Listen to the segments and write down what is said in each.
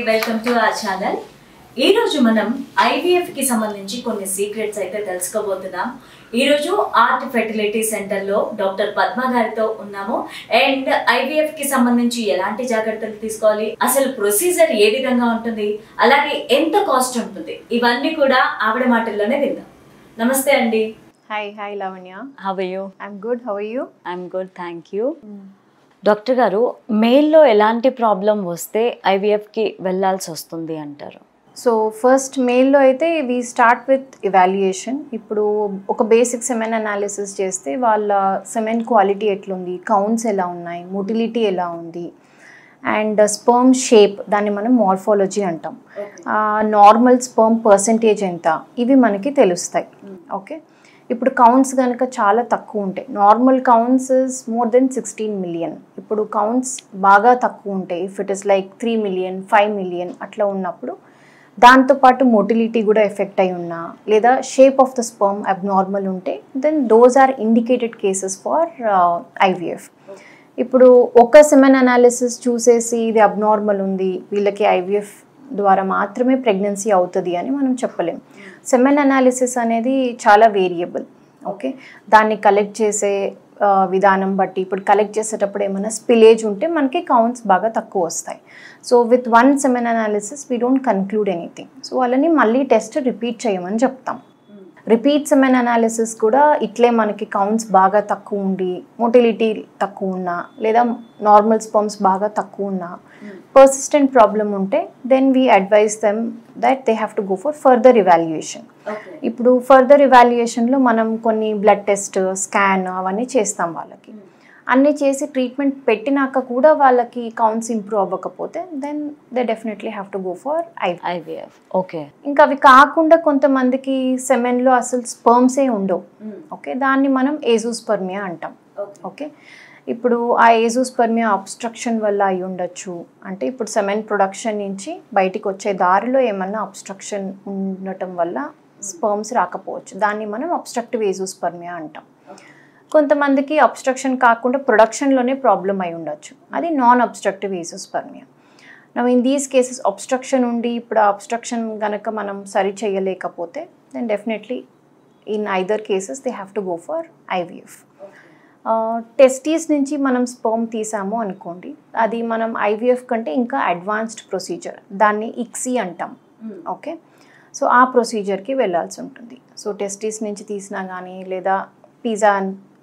Welcome to our channel. ఈ రోజు మనం ఐవీఎఫ్ కి సంబంధించి కొన్ని సీక్రెట్స్ అయితే తెలుసుకోబోతున్నాం. ఈ రోజు ఆర్ట్ ఫెర్టిలిటీ సెంటర్ లో డాక్టర్ పద్మ గారితో ఉన్నాము. అండ్ ఐవీఎఫ్ కి సంబంధించి ఎలాంటి జాగ్రత్తలు తీసుకోవాలి, అసలు ప్రొసీజర్ ఏ విధంగా ఉంటుంది, అలాగే ఎంత కాస్ట్ ఉంటుంది, ఇవన్నీ కూడా ఆవిడ మాటల్లోనే విందాం. నమస్తే అండి. Hi Lavanya. How are you? I'm good. How are you? I'm good, thank you. Doctor గారు, మెయిల్లో ఎలాంటి ప్రాబ్లం వస్తే ఐవీఎఫ్కి వెళ్ళాల్సి వస్తుంది అంటారు? సో ఫస్ట్ మెయిల్లో అయితే వి స్టార్ట్ విత్ ఇవాల్యుయేషన్. ఇప్పుడు ఒక బేసిక్ సెమెన్ అనాలిసిస్ చేస్తే వాళ్ళ సెమెన్ క్వాలిటీ ఎట్లుంది, కౌంట్స్ ఎలా ఉన్నాయి, మొటిలిటీ ఎలా ఉంది, అండ్ స్పర్మ్ షేప్, దాన్ని మనం మార్ఫాలజీ అంటాం. నార్మల్ స్పర్మ్ పర్సంటేజ్ ఎంత, ఇవి మనకి తెలుస్తాయి. ఓకే, ఇప్పుడు కౌంట్స్ కనుక చాలా తక్కువ ఉంటాయి, normal counts is more than 16 million. ఇప్పుడు కౌంట్స్ బాగా తక్కువ ఉంటాయి, if it is like 3 million 5 million అట్లా ఉన్నప్పుడు, దాంతోపాటు మొటిలిటీ కూడా ఎఫెక్ట్ అయి ఉన్నా, లేదా shape of the sperm abnormal ఉంటే, then those are indicated cases for IVF. ఇప్పుడు ఒక సెమెన్ అనాలిసిస్ చూసేసి ఇది అబ్నార్మల్ ఉంది, వీళ్ళకి ఐవీఎఫ్ ద్వారా మాత్రమే ప్రెగ్నెన్సీ అవుతుంది అని మనం చెప్పలేం. సెమెన్ అనాలిసిస్ అనేది చాలా వేరియబుల్. ఓకే, దాన్ని కలెక్ట్ చేసే విధానం బట్టి, ఇప్పుడు కలెక్ట్ చేసేటప్పుడు ఏమైనా స్పిలేజ్ ఉంటే మనకి కౌంట్స్ బాగా తక్కువ వస్తాయి. So with one semen analysis we don't conclude anything. So వాళ్ళని మళ్ళీ టెస్ట్ రిపీట్ చేయమని చెప్తాం. రిపీట్ సెమెన్ అనాలిసిస్ కూడా ఇట్లే మనకి కౌంట్స్ బాగా తక్కువ ఉండి, మొటిలిటీ తక్కువ ఉన్నా, లేదా నార్మల్ స్పర్మ్స్ బాగా తక్కువ ఉన్నా, పర్సిస్టెంట్ ప్రాబ్లం ఉంటే, then we advise them that they have to go for further evaluation. ఇప్పుడు ఫర్దర్ ఇవాల్యుయేషన్లో మనం కొన్ని బ్లడ్ టెస్ట్, స్కాన్ అవన్నీ చేస్తాం వాళ్ళకి. అన్నీ చేసి ట్రీట్మెంట్ పెట్టినాక కూడా వాళ్ళకి కౌంట్స్ ఇంప్రూవ్ అవ్వకపోతే, then they definitely have to go for IVF. Okay, ఇంకా అవి కాకుండా కొంతమందికి సెమెన్లో అసలు స్పర్మ్సే ఉండవు. ఓకే, దాన్ని మనం ఏజోస్పర్మియా అంటాం. ఓకే, ఇప్పుడు ఆ ఏజోస్పర్మియా అబ్స్ట్రక్షన్ వల్ల అయి ఉండొచ్చు. అంటే ఇప్పుడు సెమెన్ ప్రొడక్షన్ నుంచి బయటికి వచ్చే దారిలో ఏమన్నా అబ్స్ట్రక్షన్ ఉండటం వల్ల స్పర్మ్స్ రాకపోవచ్చు, దాన్ని మనం అబ్స్ట్రక్టివ్ ఏజోస్పర్మియా అంటాం. కొంతమందికి అబ్స్ట్రక్షన్ కాకుండా ప్రొడక్షన్లోనే ప్రాబ్లం అయి ఉండొచ్చు, అది non obstructive azoospermia. Now in these cases obstruction ఉండి ఇప్పుడు ఆ అబ్స్ట్రక్షన్ కనుక మనం సరి చేయలేకపోతే, then definitely in either cases they have to go for IVF. Testes నుంచి మనం స్పర్మ్ తీసాము అనుకోండి, అది మనం ఐవీఎఫ్ కంటే ఇంకా అడ్వాన్స్డ్ ప్రొసీజర్, దాన్ని ఇక్సీ అంటాం. ఓకే, సో ఆ ప్రొసీజర్కి వెళ్ళాల్సి ఉంటుంది. సో టెస్టీస్ నుంచి తీసినా కానీ, లేదా పిజా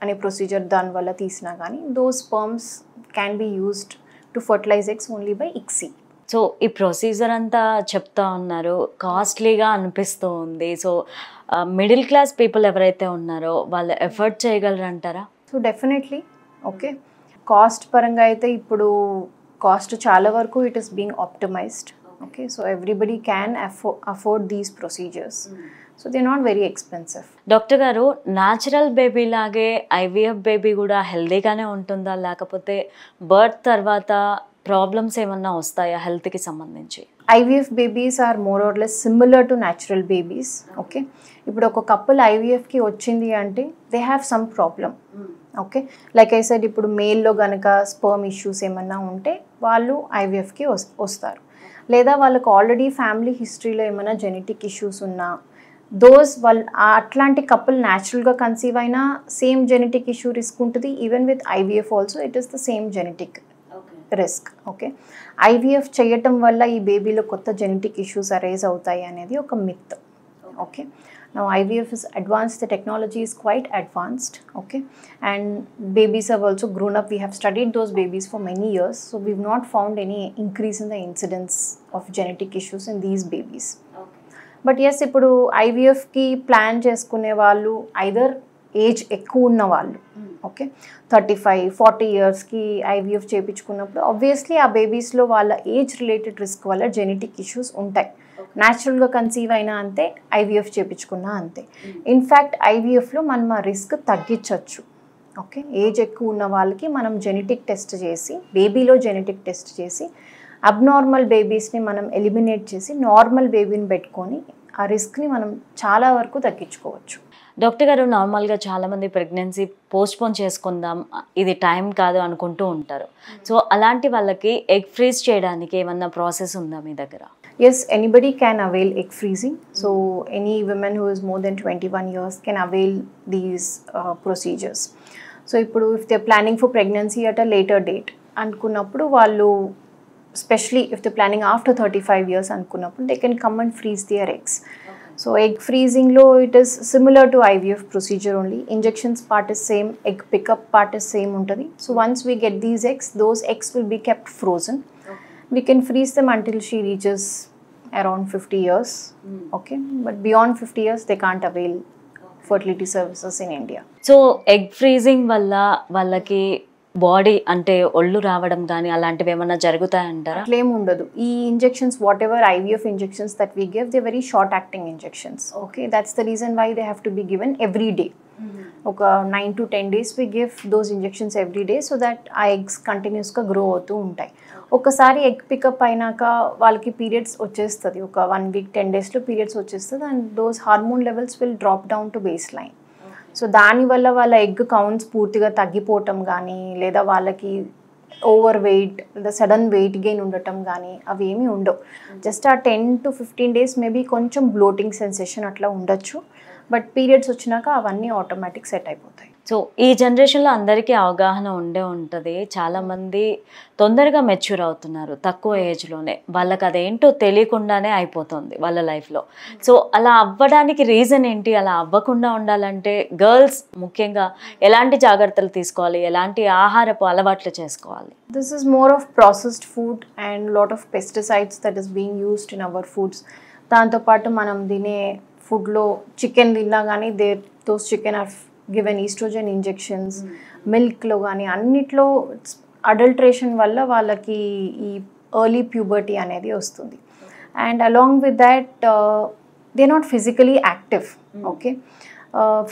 అనే ప్రొసీజర్ దానివల్ల తీసినా కానీ, those sperms can be used to fertilise eggs only by ICSI. So ఈ ప్రొసీజర్ అంతా చెప్తా ఉన్నారు, కాస్ట్లీగా అనిపిస్తూ ఉంది. సో మిడిల్ క్లాస్ పీపుల్ ఎవరైతే ఉన్నారో వాళ్ళు ఎఫర్ట్ చేయగలరంటారా? So definitely. ఓకే, కాస్ట్ పరంగా అయితే ఇప్పుడు కాస్ట్ చాలా వరకు it is being optimised. Okay, so everybody can afford these procedures. So they not very expensive. Doctor గారు, న్యాచురల్ బేబీ లాగే ఐవీఎఫ్ బేబీ కూడా హెల్దీగానే ఉంటుందా, లేకపోతే బర్త్ తర్వాత ప్రాబ్లమ్స్ ఏమన్నా వస్తాయా హెల్త్కి సంబంధించి? IVF babies are more or less similar to natural babies. Okay, ఇప్పుడు ఒక కపుల్ ఐవీఎఫ్కి వచ్చింది అంటే they have some problem. Okay, like I said, ఇప్పుడు మేల్లో కనుక స్పర్మ్ ఇష్యూస్ ఏమన్నా ఉంటే వాళ్ళు ఐవీఎఫ్కి వస్తారు, లేదా వాళ్ళకు ఆల్రెడీ ఫ్యామిలీ హిస్టరీలో ఏమైనా జెనెటిక్ ఇష్యూస్ ఉన్నా, వాళ్ళు అట్లాంటి కపుల్ న్యాచురల్గా కన్సీవ్ అయినా సేమ్ జెనెటిక్ ఇష్యూ రిస్క్ ఉంటుంది. Even with IVF also it is the same genetic risk. Okay, IVF చేయటం వల్ల ఈ బేబీలో కొత్త జెనెటిక్ ఇష్యూస్ అరైజ్ అవుతాయి అనేది ఒక myth. Okay, now IVF is advanced, the technology is quite advanced. Okay, and babies have also grown up, we have studied those babies for many years, so we've not found any increase in the incidence of genetic issues in these babies. But yes, ఇప్పుడు ఐవీఎఫ్కి plan చేసుకునే వాళ్ళు either age ఎక్కువ ఉన్న వాళ్ళు, okay 35-40 ఇయర్స్కి IVF చేయించుకున్నప్పుడు obviously ఆ బేబీస్లో వాళ్ళ ఏజ్ రిలేటెడ్ రిస్క్ వల్ల జెనెటిక్ ఇష్యూస్ ఉంటాయి. న్యాచురల్గా కన్సీవ్ అయినా అంతే, ఐవీఎఫ్ చేయించుకున్నా అంతే. ఇన్ఫ్యాక్ట్ ఐవీఎఫ్లో మనం ఆ రిస్క్ తగ్గించవచ్చు. ఓకే, ఏజ్ ఎక్కువ ఉన్న వాళ్ళకి మనం జెనెటిక్ టెస్ట్ చేసి, బేబీలో జెనెటిక్ టెస్ట్ చేసి, అబ్నార్మల్ బేబీస్ని మనం ఎలిమినేట్ చేసి నార్మల్ బేబీని పెట్టుకొని ఆ రిస్క్ని మనం చాలా వరకు తగ్గించుకోవచ్చు. డాక్టర్ గారు, నార్మల్గా చాలామంది ప్రెగ్నెన్సీ పోస్ట్పోన్ చేసుకుందాం, ఇది టైం కాదు అనుకుంటూ ఉంటారు. సో అలాంటి వాళ్ళకి ఎగ్ ఫ్రీజ్ చేయడానికి ఏమన్నా ప్రాసెస్ ఉందా మీ దగ్గర? Yes, anybody can avail egg freezing. So any women who is more than 21 years can avail these procedures. So if they're planning for pregnancy at a later date, అనుకున్నప్పుడు వాళ్ళు, especially if they're planning after 35 years అనుకున్నప్పుడు, they can come and freeze their eggs. So egg freezing lo, it is similar to IVF procedure only. Injections part is same, egg pickup part is same untadi. So once we get these eggs, those eggs will be kept frozen. We can freeze them until she reaches around 50 years. Okay, but beyond 50 years they can't avail fertility services in India. So egg freezing వల్ల వాళ్ళకి body అంటే ఒళ్ళు రావడం కానీ అలాంటివి ఏమన్నా జరుగుతాయంటారా? అట్లేం ఉండదు. ఈ injections, whatever IVF injections that we give, they very short acting injections. Okay, that's the reason why they have to be given every day. ఒక 9 to 10 days we give those injections every day so that ఆ eggs కంటిన్యూస్గా grow అవుతూ ఉంటాయి. ఒకసారి egg pickup అయినాక వాళ్ళకి periods వచ్చేస్తుంది, ఒక 1 week 10 daysలో పీరియడ్స్ వచ్చేస్తుంది, and those hormone levels will drop down to base line. So దానివల్ల వాళ్ళ ఎగ్ కౌంట్స్ పూర్తిగా తగ్గిపోవటం కానీ, లేదా వాళ్ళకి ఓవర్ వెయిట్ లేదా సడన్ వెయిట్ గెయిన్ ఉండటం కానీ అవి ఏమీ ఉండవు. జస్ట్ ఆ 10 to 15 days మేబీ కొంచెం బ్లోటింగ్ సెన్సేషన్ అట్లా ఉండొచ్చు, బట్ పీరియడ్స్ వచ్చినాక అవన్నీ ఆటోమేటిక్ సెట్ అయిపోతాయి. సో ఈ జనరేషన్లో అందరికీ అవగాహన ఉంటుంది. చాలామంది తొందరగా మెచ్యూర్ అవుతున్నారు తక్కువ ఏజ్లోనే, వాళ్ళకి అదేంటో తెలియకుండానే అయిపోతుంది వాళ్ళ లైఫ్లో. సో అలా అవ్వడానికి రీజన్ ఏంటి? అలా అవ్వకుండా ఉండాలంటే గర్ల్స్ ముఖ్యంగా ఎలాంటి జాగ్రత్తలు తీసుకోవాలి, ఎలాంటి ఆహారపు అలవాట్లు చేసుకోవాలి? This is more of processed food and lot of pesticides that is being used in our foods. దాంతోపాటు మనం తినే ఫుడ్లో చికెన్ తిన్నా కానీ those chicken are given oestrogen injections. మిల్క్లో కానీ అన్నిట్లో అడల్ట్రేషన్ వల్ల వాళ్ళకి ఈ ఎర్లీ ప్యూబర్టీ అనేది వస్తుంది. And along with that they not physically active. Okay,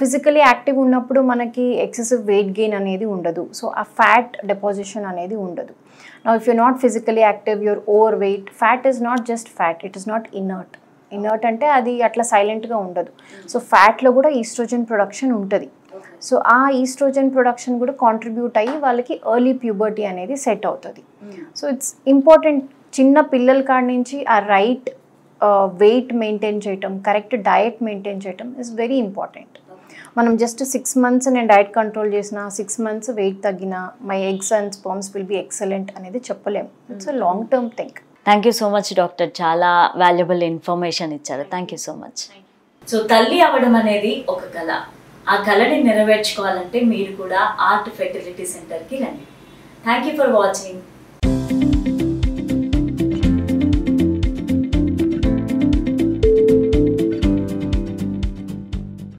physically active ఉన్నప్పుడు మనకి ఎక్సెసివ్ వెయిట్ గెయిన్ అనేది ఉండదు, సో ఆ ఫ్యాట్ డిపాజిషన్ అనేది ఉండదు. Now if you not physically active, your over weight, fat is not just fat, it is not inert. Inert అంటే అది అట్లా సైలెంట్గా ఉండదు. సో ఫ్యాట్లో కూడా ఈస్ట్రోజన్ ప్రొడక్షన్ ఉంటుంది. సో ఆ ఈస్ట్రోజన్ ప్రొడక్షన్ కూడా కాంట్రిబ్యూట్ అయ్యి వాళ్ళకి ఎర్లీ ప్యూబర్టీ అనేది సెట్ అవుతుంది. సో ఇట్స్ ఇంపార్టెంట్ చిన్న పిల్లల కాడి నుంచి ఆ రైట్ వెయిట్ మెయింటైన్ చేయటం, కరెక్ట్ డయట్ మెయింటైన్ చేయటం ఇస్ వెరీ ఇంపార్టెంట్. మనం జస్ట్ 6 months నేను డయట్ కంట్రోల్ చేసిన, 6 months వెయిట్ తగ్గిన, my eggs and sperms will be excellent అనేది చెప్పలేము. It's a long term thing. Thank you so much doctor, చాలా valuable information ఇచ్చారు. Thank you so much. So తల్లి అవ్వడం అనేది ఒక కళ. ఆ కళని నెరవేర్చుకోవాలంటే మీరు కూడా ఆర్ట్ ఫెర్టిలిటీ సెంటర్కి రండి. Thank you for watching.